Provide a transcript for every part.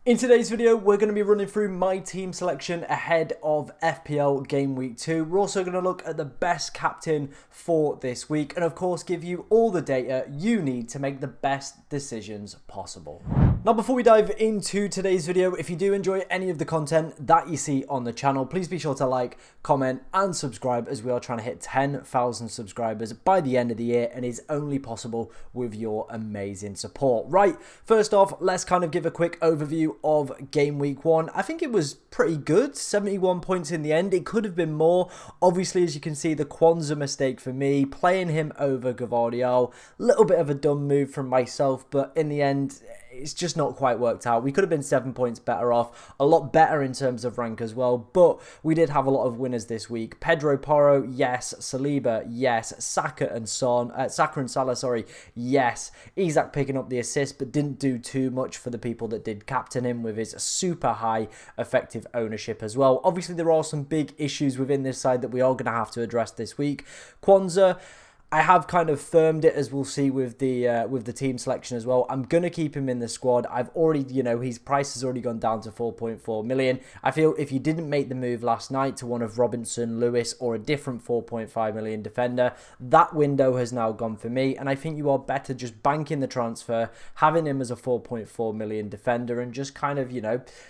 In today's video, we're going to be running through my team selection ahead of FPL Game Week 2. We're also going to look at the best captain for this week and of course give you all the data you need to make the best decisions possible. Now before we dive into today's video, if you do enjoy any of the content that you see on the channel, please be sure to like, comment and subscribe as we are trying to hit 10,000 subscribers by the end of the year and is only possible with your amazing support. Right, first off, let's kind of give a quick overview of game week 1. I think it was pretty good, 71 points in the end. It could have been more. Obviously, as you can see, the Kwanzaa mistake for me, playing him over Gavardiol, little bit of a dumb move from myself, but in the end, it's just not quite worked out. We could have been 7 points better off, a lot better in terms of rank as well, but we did have a lot of winners this week. Pedro Porro, yes. Saliba, yes. Saka and Salah, sorry, yes. Isak picking up the assist, but didn't do too much for the people that did captain him with his super high effective ownership as well. Obviously, there are some big issues within this side that we are going to have to address this week. Kwanzaa, I have kind of firmed it, as we'll see with the team selection as well. I'm going to keep him in the squad. I've already, his price has already gone down to 4.4 million. I feel if you didn't make the move last night to one of Robinson, Lewis or a different 4.5 million defender, that window has now gone for me. And I think you are better just banking the transfer, having him as a 4.4 million defender and just kind of,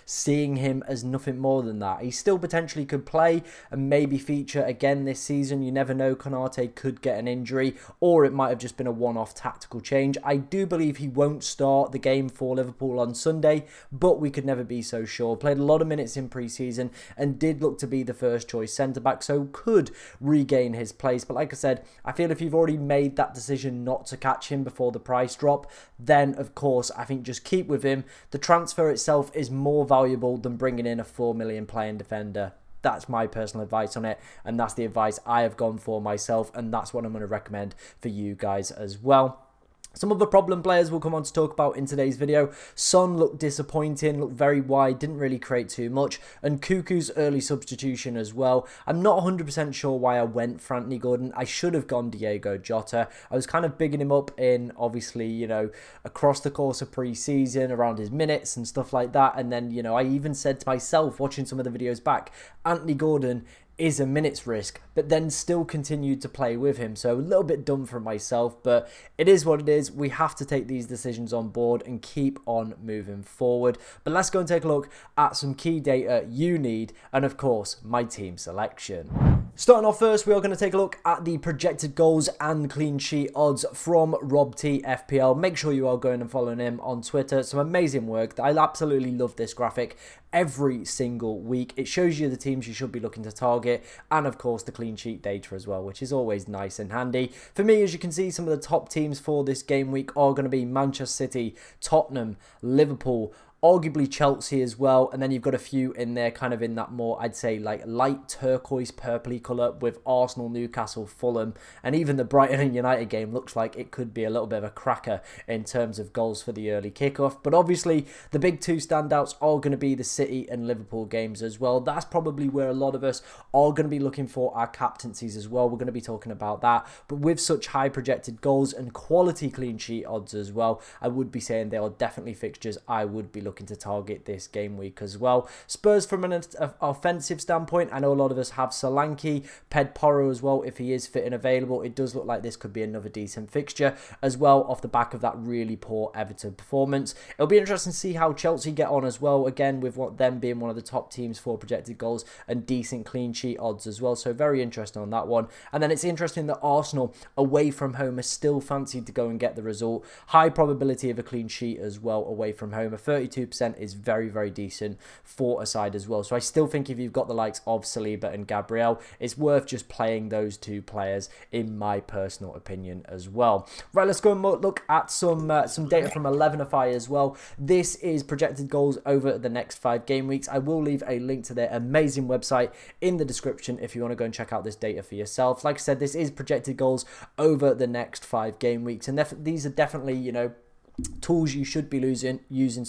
seeing him as nothing more than that. He still potentially could play and maybe feature again this season. You never know, Konate could get an injury, or it might have just been a one-off tactical change. I do believe he won't start the game for Liverpool on Sunday, but we could never be so sure. Played a lot of minutes in pre-season and did look to be the first choice centre-back, so could regain his place. But like I said, I feel if you've already made that decision not to catch him before the price drop, then of course I think just keep with him. The transfer itself is more valuable than bringing in a 4 million playing defender. That's my personal advice on it, and that's the advice I have gone for myself, and that's what I'm going to recommend for you guys as well. Some of the problem players we'll come on to talk about in today's video. Son looked disappointing, looked very wide, didn't really create too much. And Cuckoo's early substitution as well. I'm not 100% sure why I went for Anthony Gordon. I should have gone Diego Jota. I was kind of bigging him up in, obviously, across the course of pre-season, around his minutes and stuff like that. And then, I even said to myself, watching some of the videos back, Anthony Gordon is a minutes risk, but then still continued to play with him. So a little bit dumb for myself, but it is what it is. We have to take these decisions on board and keep on moving forward. But let's go and take a look at some key data you need, and of course, my team selection. Starting off first, we are going to take a look at the projected goals and clean sheet odds from Rob T FPL. Make sure you are going and following him on Twitter. Some amazing work. I absolutely love this graphic every single week. It shows you the teams you should be looking to target and of course the clean sheet data as well, which is always nice and handy. For me, as you can see, some of the top teams for this game week are going to be Manchester City, Tottenham, Liverpool, arguably Chelsea as well, and then you've got a few in there kind of in that more, I'd say, like light turquoise purpley colour with Arsenal, Newcastle, Fulham, and even the Brighton and United game looks like it could be a little bit of a cracker in terms of goals for the early kickoff. But obviously the big two standouts are going to be the City and Liverpool games as well. That's probably where a lot of us are going to be looking for our captaincies as well. We're going to be talking about that, but with such high projected goals and quality clean sheet odds as well, I would be saying they are definitely fixtures I would be looking to target this game week as well. Spurs, from an offensive standpoint, I know a lot of us have Solanke, Ped Porro as well if he is fit and available. It does look like this could be another decent fixture as well off the back of that really poor Everton performance. It'll be interesting to see how Chelsea get on as well, again with them being one of the top teams for projected goals and decent clean sheet odds as well, so very interesting on that one. And then it's interesting that Arsenal away from home are still fancied to go and get the result. High probability of a clean sheet as well away from home. A 32% is very, very decent for a side as well. So I still think if you've got the likes of Saliba and Gabriel, it's worth just playing those two players in my personal opinion as well. Right, let's go and look at some data from 11ify as well. This is projected goals over the next 5 game weeks. I will leave a link to their amazing website in the description if you want to go and check out this data for yourself. Like I said, this is projected goals over the next 5 game weeks, and these are definitely, tools you should be using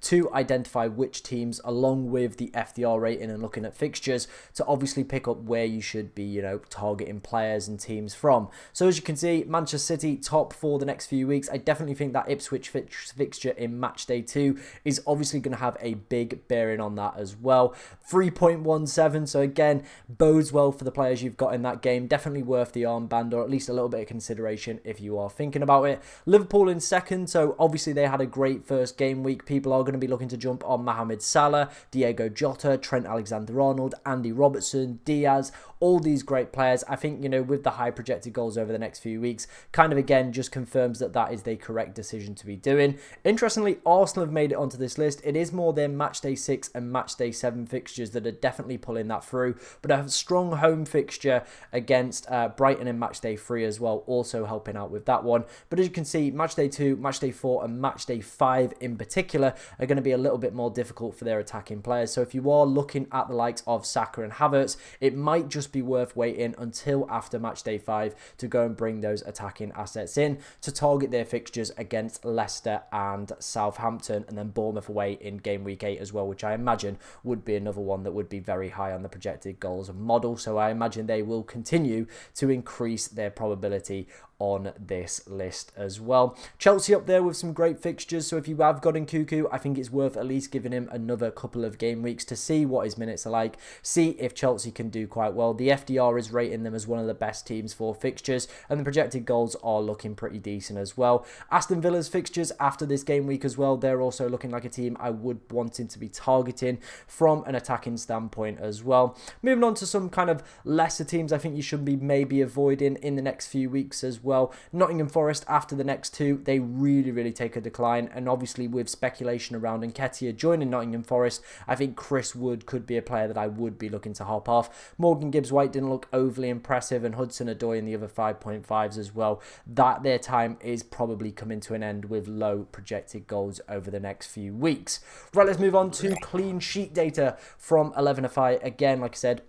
to identify which teams, along with the FDR rating and looking at fixtures, to obviously pick up where you should be, targeting players and teams from. So as you can see, Manchester City top for the next few weeks. I definitely think that Ipswich fixture in match day 2 is obviously going to have a big bearing on that as well. 3.17, so again, bodes well for the players you've got in that game. Definitely worth the armband, or at least a little bit of consideration if you are thinking about it. Liverpool in second, so obviously they had a great first game week. People are going to be looking to jump on Mohamed Salah, Diego Jota, Trent Alexander-Arnold, Andy Robertson, Diaz, all these great players. I think, with the high projected goals over the next few weeks, kind of again just confirms that that is the correct decision to be doing. Interestingly, Arsenal have made it onto this list. It is more their match day 6 and match day 7 fixtures that are definitely pulling that through, but a strong home fixture against Brighton in match day 3 as well, also helping out with that one. But as you can see, match day 2, match day 4 and match day 5 in particular are going to be a little bit more difficult for their attacking players. So if you are looking at the likes of Saka and Havertz, it might just be worth waiting until after match day 5 to go and bring those attacking assets in to target their fixtures against Leicester and Southampton, and then Bournemouth away in game week 8 as well, which I imagine would be another one that would be very high on the projected goals model. So I imagine they will continue to increase their probability on this list as well. Chelsea up there with some great fixtures, so if you have got Nkunku, I think it's worth at least giving him another couple of game weeks to see what his minutes are like, see if Chelsea can do quite well. The FDR is rating them as one of the best teams for fixtures, and the projected goals are looking pretty decent as well. Aston Villa's fixtures after this game week as well, they're also looking like a team I would want to be targeting from an attacking standpoint as well. Moving on to some kind of lesser teams I think you should be maybe avoiding in the next few weeks as well. Nottingham Forest, after the next 2, they really take a decline, and obviously with speculation around Nketiah joining Nottingham Forest, I think Chris Wood could be a player that I would be looking to hop off. Morgan Gibbs-White didn't look overly impressive, and Hudson-Odoi and the other 5.5s as well. That their time is probably coming to an end with low projected goals over the next few weeks. Right, let's move on to clean sheet data from 11FI. Again, like I said,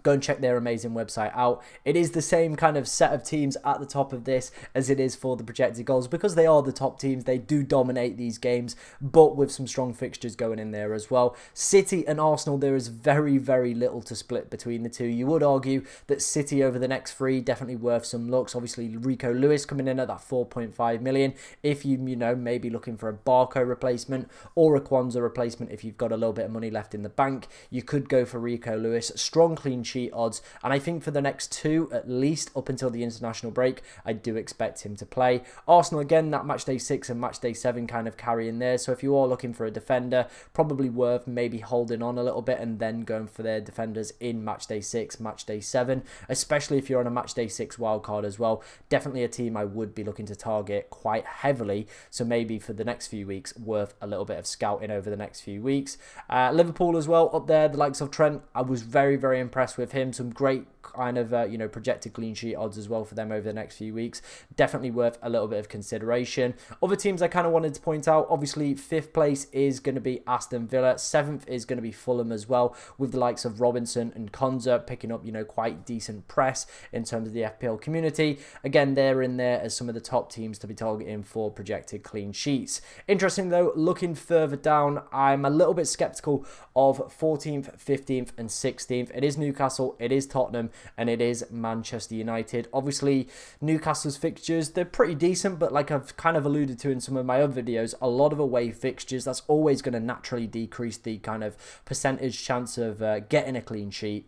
go and check their amazing website out. It is the same kind of set of teams at the top of this as it is for the projected goals, because they are the top teams. They do dominate these games, but with some strong fixtures going in there as well. City and Arsenal, there is very little to split between the two. You would argue that City over the next 3 definitely worth some looks. Obviously, Rico Lewis coming in at that 4.5 million. If you maybe looking for a Barco replacement or a Kwanzaa replacement, if you've got a little bit of money left in the bank, you could go for Rico Lewis. Strong clean sheet odds, and I think for the next 2 at least up until the international break, I do expect him to play. Arsenal again, that match day 6 and match day 7 kind of carrying there, so if you are looking for a defender, probably worth maybe holding on a little bit and then going for their defenders in match day 6, match day 7, especially if you're on a match day 6 wildcard as well. Definitely a team I would be looking to target quite heavily, so maybe for the next few weeks worth a little bit of scouting over the next few weeks. Liverpool as well up there, the likes of Trent, I was very impressed with him. Some great kind of projected clean sheet odds as well for them over the next few weeks. Definitely worth a little bit of consideration. Other teams I kind of wanted to point out, obviously 5th place is going to be Aston Villa, 7th is going to be Fulham as well, with the likes of Robinson and Konza picking up quite decent press in terms of the FPL community. Again, they're in there as some of the top teams to be targeting for projected clean sheets. Interesting though, looking further down, I'm a little bit skeptical of 14th, 15th and 16th. It is Newcastle, it is Tottenham, and it is Manchester United. Obviously, Newcastle's fixtures, they're pretty decent, but like I've kind of alluded to in some of my other videos, a lot of away fixtures, that's always going to naturally decrease the kind of percentage chance of getting a clean sheet.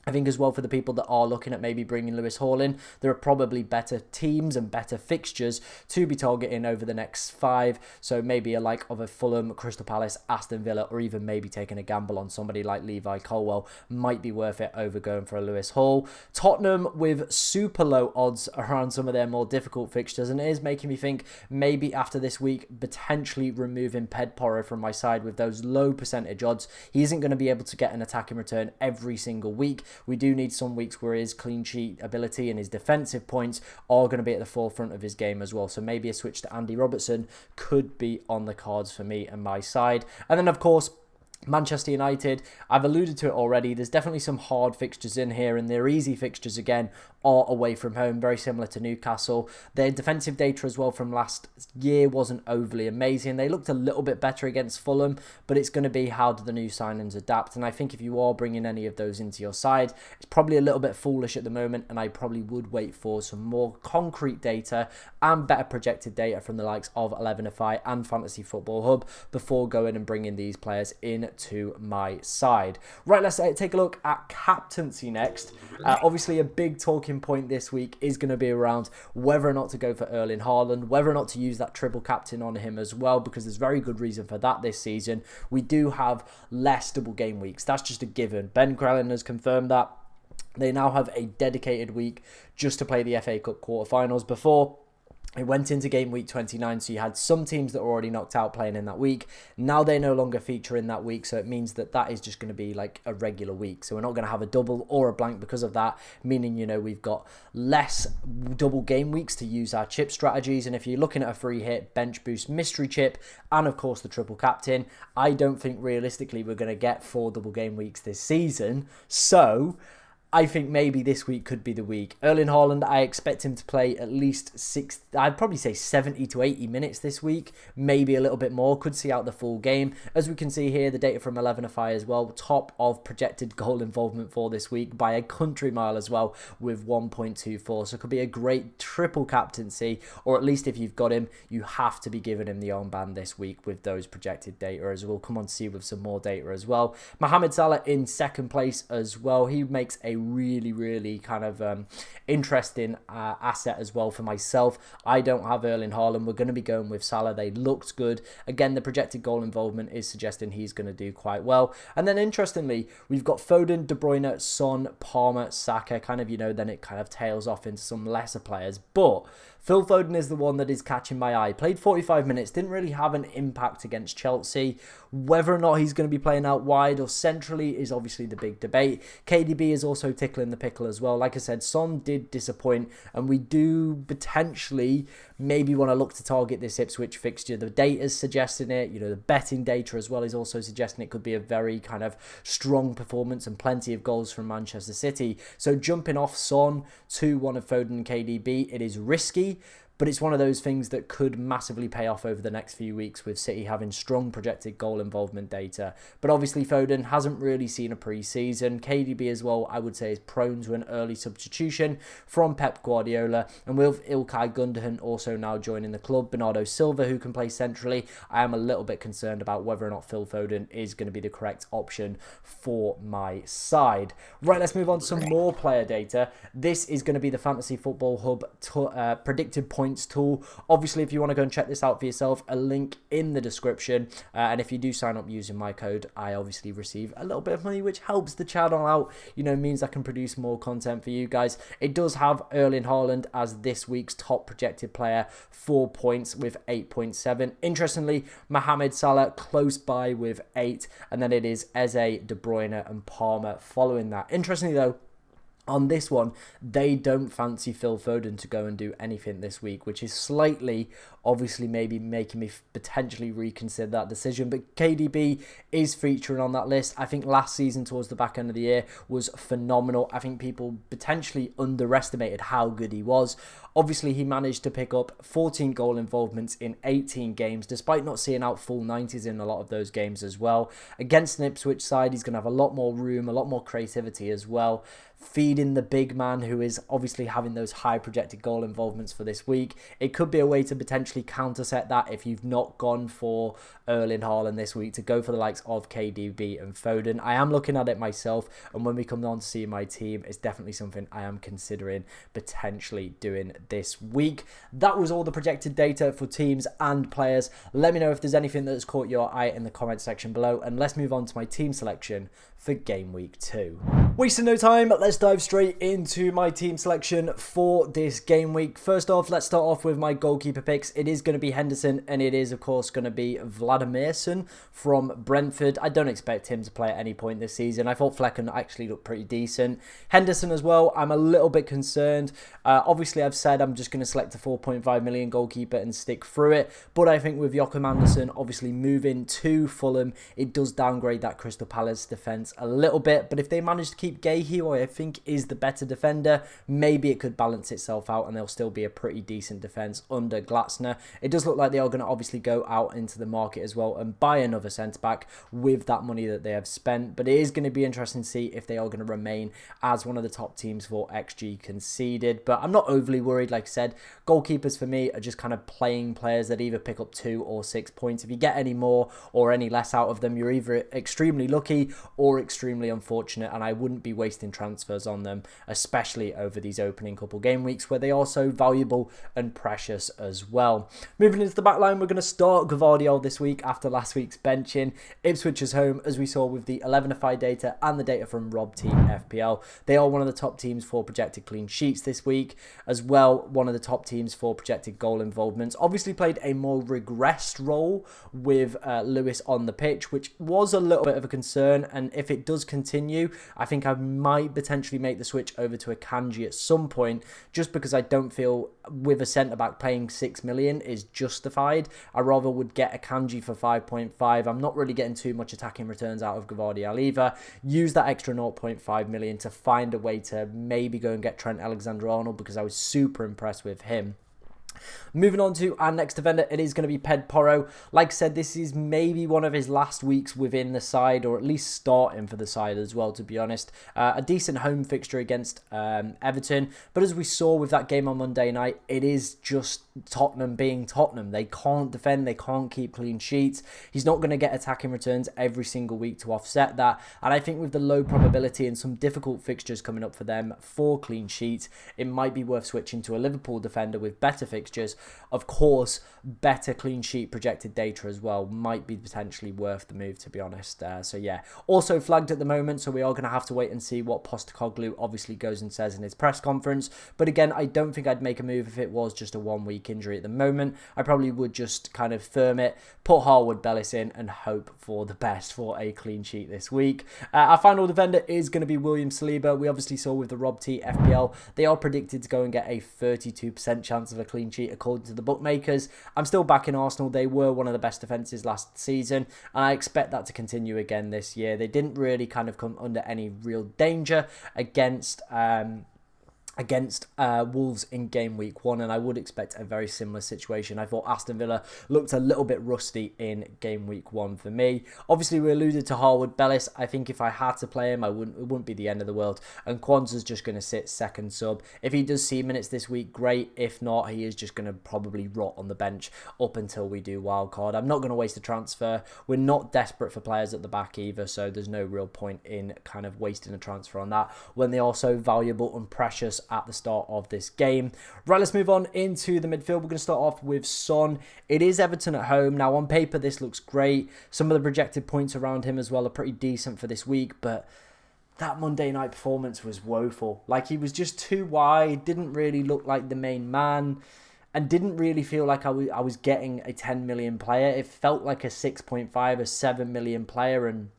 I think as well for the people that are looking at maybe bringing Lewis Hall in, there are probably better teams and better fixtures to be targeting over the next 5. So maybe a like of a Fulham, Crystal Palace, Aston Villa, or even maybe taking a gamble on somebody like Levi Colwell might be worth it over going for a Lewis Hall. Tottenham with super low odds around some of their more difficult fixtures, and it is making me think maybe after this week potentially removing Pedporo from my side with those low percentage odds. He isn't going to be able to get an attacking return every single week. We do need some weeks where his clean sheet ability and his defensive points are going to be at the forefront of his game as well. So maybe a switch to Andy Robertson could be on the cards for me and my side. And then, of course, Manchester United, I've alluded to it already, there's definitely some hard fixtures in here, and their easy fixtures again are away from home, very similar to Newcastle. Their defensive data as well from last year wasn't overly amazing. They looked a little bit better against Fulham, but it's going to be how do the new signings adapt, and I think if you are bringing any of those into your side, it's probably a little bit foolish at the moment, and I probably would wait for some more concrete data and better projected data from the likes of 11FI and Fantasy Football Hub before going and bringing these players in to my side. Right, let's take a look at captaincy next. Obviously, a big talking point this week is going to be around whether or not to go for Erling Haaland, whether or not to use that triple captain on him as well, because there's very good reason for that this season. We do have less double game weeks. That's just a given. Ben Crellin has confirmed that. They now have a dedicated week just to play the FA Cup quarterfinals. Before, it went into game week 29, so you had some teams that were already knocked out playing in that week. Now they no longer feature in that week, so it means that that is just going to be like a regular week. So we're not going to have a double or a blank because of that, meaning, you know, we've got less double game weeks to use our chip strategies. And if you're looking at a free hit, bench boost, mystery chip, and of course the triple captain, I don't think realistically we're going to get 4 double game weeks this season. So I think maybe this week could be the week. Erling Haaland, I expect him to play at least I'd probably say 70 to 80 minutes this week, maybe a little bit more. Could see out the full game. As we can see here, the data from 11FI as well, top of projected goal involvement for this week by a country mile as well with 1.24. So it could be a great triple captaincy, or at least if you've got him, you have to be giving him the armband this week with those projected data, as we'll come on to see with some more data as well. Mohamed Salah in second place as well. He makes a really kind of interesting asset as well for myself. I don't have Erling Haaland. We're going to be going with Salah. They looked good. Again, the projected goal involvement is suggesting he's going to do quite well. And then interestingly, we've got Foden, De Bruyne, Son, Palmer, Saka, kind of, you know, then it kind of tails off into some lesser players. But Phil Foden is the one that is catching my eye. Played 45 minutes, didn't really have an impact against Chelsea. Whether or not he's going to be playing out wide or centrally is obviously the big debate. KDB is also tickling the pickle as well. Like I said, Son did disappoint, and we do potentially maybe want to look to target this Ipswich fixture. The data's suggesting it. You know, the betting data as well is also suggesting it could be a very kind of strong performance and plenty of goals from Manchester City. So jumping off Son to one of Foden and KDB, it is risky, but it's one of those things that could massively pay off over the next few weeks with City having strong projected goal involvement data. But obviously Foden hasn't really seen a pre-season. KDB as well, I would say, is prone to an early substitution from Pep Guardiola. And with Ilkay Gundogan also now joining the club, Bernardo Silva, who can play centrally, I am a little bit concerned about whether or not Phil Foden is going to be the correct option for my side. Right, let's move on to some more player data. This is going to be the Fantasy Football Hub predicted points tool. Obviously, if you want to go and check this out for yourself, a link in the description, and if you do sign up using my code, I obviously receive a little bit of money, which helps the channel out, you know, means I can produce more content for you guys. It does have Erling Haaland as this week's top projected player, 4 points with 8.7. Interestingly, Mohamed Salah close by with 8, and then it is Eze, De Bruyne and Palmer following that. Interestingly though, on this one, they don't fancy Phil Foden to go and do anything this week, which is slightly, obviously, maybe making me potentially reconsider that decision. But KDB is featuring on that list. I think last season, towards the back end of the year, was phenomenal. I think people potentially underestimated how good he was. Obviously, he managed to pick up 14 goal involvements in 18 games, despite not seeing out full 90s in a lot of those games as well. Against an Ipswich side, he's going to have a lot more room, a lot more creativity as well. Feeding the big man who is obviously having those high projected goal involvements for this week. It could be a way to potentially counterset that if you've not gone for Erling Haaland this week, to go for the likes of KDB and Foden. I am looking at it myself, and when we come on to see my team, it's definitely something I am considering potentially doing this week. That was all the projected data for teams and players. Let me know if there's anything that's caught your eye in the comment section below, and let's move on to my team selection for game week 2. Wasting no time, let's dive straight into my team selection for this game week. First off, let's start off with my goalkeeper picks. it is going to be Henderson, and it is, of course, going to be Vladimirson from Brentford. I don't expect him to play at any point this season. I thought Flecken actually looked pretty decent. Henderson as well, I'm a little bit concerned. Obviously, I've said I'm just going to select a 4.5 million goalkeeper and stick through it, but I think with Joachim Andersen obviously moving to Fulham, it does downgrade that Crystal Palace defence a little bit. But if they manage to keep Gahey, who I think is the better defender, maybe it could balance itself out and they'll still be a pretty decent defence under Glatzner. It does look like they are going to obviously go out into the market as well and buy another centre-back with that money that they have spent. But it is going to be interesting to see if they are going to remain as one of the top teams for XG conceded. But I'm not overly worried. Like I said, goalkeepers for me are just kind of playing players that either pick up 2 or 6 points. If you get any more or any less out of them, you're either extremely lucky or extremely unfortunate, and I wouldn't be wasting transfers on them, especially over these opening couple game weeks where they are so valuable and precious as well. Moving into the back line, we're going to start Gvardiol this week after last week's benching. Ipswich is home, as we saw with the 11-5 data and the data from Rob T FPL. They are one of the top teams for projected clean sheets this week, as well one of the top teams for projected goal involvements. Obviously played a more regressed role with Lewis on the pitch, which was a little bit of a concern, and if it does continue, I think I might potentially make the switch over to a Kanji at some point, just because I don't feel with a centre-back paying 6 million is justified. I rather would get a Kanji for 5.5. I'm not really getting too much attacking returns out of Gvardiol either. Use that extra 0.5 million to find a way to maybe go and get Trent Alexander-Arnold, because I was super impressed with him. Moving on to our next defender, it is going to be Ped Porro. Like I said, this is maybe one of his last weeks within the side, or at least starting for the side as well, to be honest. A decent home fixture against Everton, but as we saw with that game on Monday night, it is just Tottenham being Tottenham. They can't defend, they can't keep clean sheets. He's not going to get attacking returns every single week to offset that, and I think with the low probability and some difficult fixtures coming up for them for clean sheets, it might be worth switching to a Liverpool defender with better fixtures. Of course, better clean sheet projected data as well might be potentially worth the move, to be honest. So yeah, also flagged at the moment, so we are going to have to wait and see what Postecoglou obviously goes and says in his press conference. But again, I don't think I'd make a move if it was just a 1-week injury at the moment. I probably would just kind of firm it, put Harwood Bellis in, and hope for the best for a clean sheet this week. Our final defender is going to be William Saliba. We obviously saw with the Rob T FPL, they are predicted to go and get a 32% chance of a clean sheet according to the bookmakers. I'm still backing Arsenal. They were one of the best defences last season, and I expect that to continue again this year. They didn't really kind of come under any real danger against Wolves in game week 1, and I would expect a very similar situation. I thought Aston Villa looked a little bit rusty in game week 1 for me. Obviously, we alluded to Harwood Bellis. I think if I had to play him, it wouldn't be the end of the world, and Kwanzaa's just going to sit second sub. If he does see minutes this week, great. If not, he is just going to probably rot on the bench up until we do wildcard. I'm not going to waste a transfer. We're not desperate for players at the back either, so there's no real point in kind of wasting a transfer on that when they are so valuable and precious at the start of this game. Right, let's move on into the midfield. We're going to start off with Son. It is Everton at home. Now, on paper, this looks great. Some of the projected points around him as well are pretty decent for this week, but that Monday night performance was woeful. Like, he was just too wide, didn't really look like the main man, and didn't really feel like I was getting a 10 million player. It felt like a 6.5 or 7 million player, and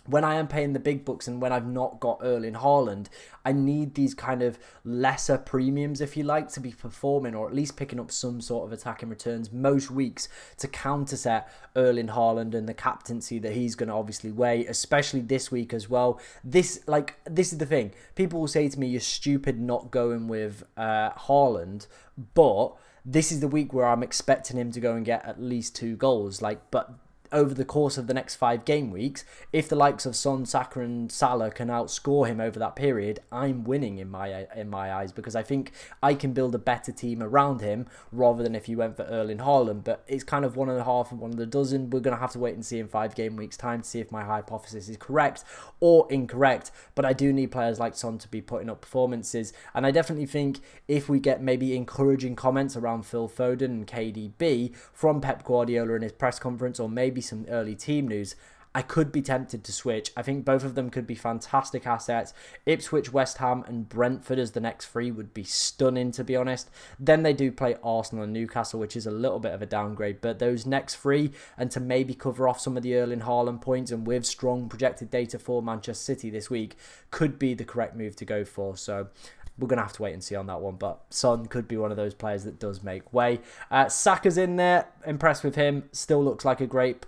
when I am paying the big bucks and when I've not got Erling Haaland, I need these kind of lesser premiums, if you like, to be performing or at least picking up some sort of attacking returns most weeks to counterset Erling Haaland and the captaincy that he's going to obviously weigh, especially this week as well. This is the thing. People will say to me, you're stupid not going with Haaland, but this is the week where I'm expecting him to go and get at least 2 goals. But over the course of the next 5 game weeks, if the likes of Son, Saka and Salah can outscore him over that period, I'm winning in my eyes, because I think I can build a better team around him rather than if you went for Erling Haaland. But it's kind of 1.5 and 1 of the dozen. We're going to have to wait and see in 5 game weeks time to see if my hypothesis is correct or incorrect. But I do need players like Son to be putting up performances, and I definitely think if we get maybe encouraging comments around Phil Foden and KDB from Pep Guardiola in his press conference, or maybe some early team news, I could be tempted to switch. I think both of them could be fantastic assets. Ipswich, West Ham and Brentford as the next three would be stunning, to be honest. Then they do play Arsenal and Newcastle, which is a little bit of a downgrade, but those next three, and to maybe cover off some of the Erling Haaland points and with strong projected data for Manchester City this week, could be the correct move to go for. So we're going to have to wait and see on that one, but Son could be one of those players that does make way. Saka's in there. Impressed with him. Still looks like a great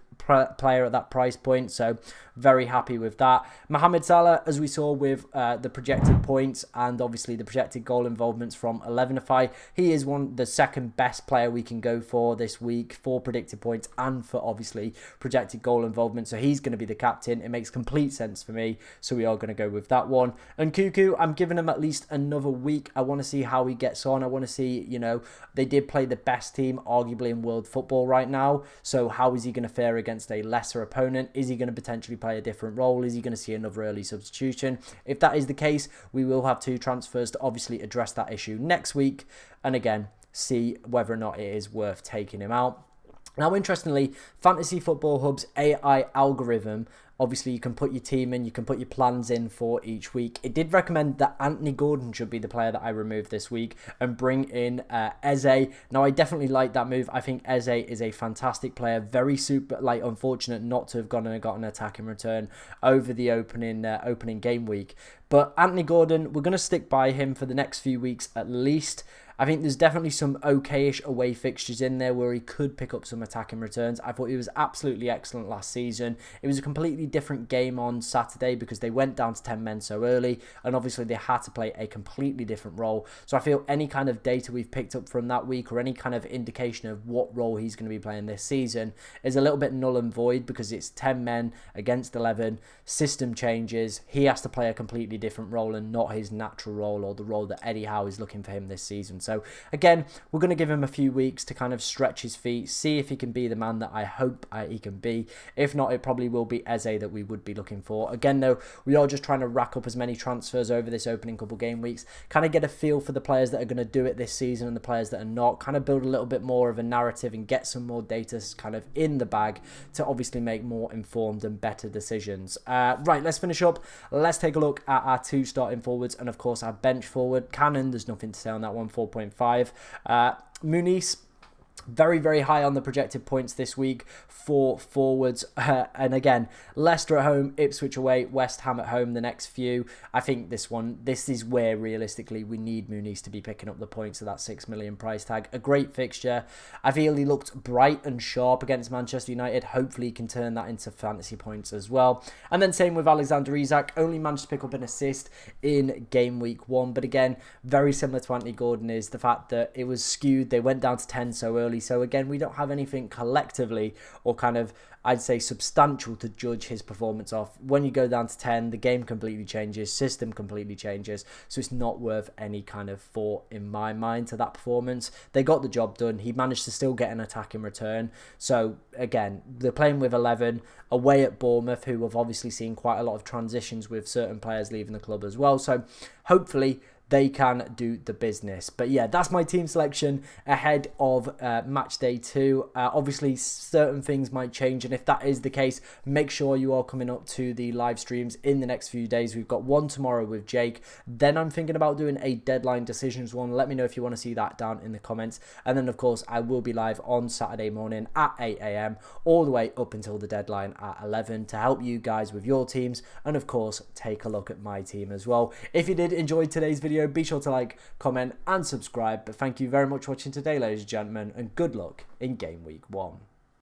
player at that price point, so very happy with that. Mohamed Salah, as we saw with the projected points and obviously the projected goal involvements from 11ify, he is the second best player we can go for this week for predicted points and for obviously projected goal involvement, so he's going to be the captain. It makes complete sense for me, so we are going to go with that one. And Cuckoo, I'm giving him at least another week. I want to see how he gets on. I want to see, you know, they did play the best team arguably in world football right now, so how is he going to fare against a lesser opponent? Is he going to potentially play a different role? Is he going to see another early substitution? If that is the case, we will have 2 transfers to obviously address that issue next week, and again, see whether or not it is worth taking him out. Now, interestingly, Fantasy Football Hub's AI algorithm, obviously you can put your team in, you can put your plans in for each week. It did recommend that Anthony Gordon should be the player that I removed this week and bring in Eze. Now, I definitely like that move. I think Eze is a fantastic player. Very unfortunate not to have gone and got an attack in return over the opening game week. But Anthony Gordon, we're going to stick by him for the next few weeks at least. I think there's definitely some okayish away fixtures in there where he could pick up some attacking returns. I thought he was absolutely excellent last season. It was a completely different game on Saturday because they went down to 10 men so early, and obviously they had to play a completely different role. So I feel any kind of data we've picked up from that week or any kind of indication of what role he's going to be playing this season is a little bit null and void because it's 10 men against 11, system changes, he has to play a completely different role and not his natural role or the role that Eddie Howe is looking for him this season. So again, we're going to give him a few weeks to kind of stretch his feet, see if he can be the man that I hope he can be. If not, it probably will be Eze that we would be looking for. Again, though, we are just trying to rack up as many transfers over this opening couple game weeks, kind of get a feel for the players that are going to do it this season and the players that are not, kind of build a little bit more of a narrative and get some more data kind of in the bag to obviously make more informed and better decisions. Right, let's finish up. Let's take a look at our 2 starting forwards and, of course, our bench forward. Cannon, there's nothing to say on that one, 4.5. Muniz, very, very high on the projected points this week for forwards. And again, Leicester at home, Ipswich away, West Ham at home the next few. I think this is where realistically we need Muniz to be picking up the points of that 6 million price tag. A great fixture. I feel he looked bright and sharp against Manchester United. Hopefully he can turn that into fantasy points as well. And then same with Alexander Isak. Only managed to pick up an assist in game week 1. But again, very similar to Anthony Gordon is the fact that it was skewed. They went down to 10 so early. So again, we don't have anything collectively or kind of, I'd say, substantial to judge his performance off. When you go down to 10, the game completely changes, system completely changes. So it's not worth any kind of thought in my mind to that performance. They got the job done. He managed to still get an attack in return. So again, they're playing with 11 away at Bournemouth, who have obviously seen quite a lot of transitions with certain players leaving the club as well. So hopefully they can do the business. But yeah, that's my team selection ahead of match day 2. Obviously, certain things might change, and if that is the case, make sure you are coming up to the live streams in the next few days. We've got one tomorrow with Jake. Then I'm thinking about doing a deadline decisions one. Let me know if you want to see that down in the comments. And then, of course, I will be live on Saturday morning at 8 AM, all the way up until the deadline at 11 to help you guys with your teams, and of course, take a look at my team as well. If you did enjoy today's video, be sure to like, comment and subscribe. But thank you very much for watching today, ladies and gentlemen, and good luck in game week 1.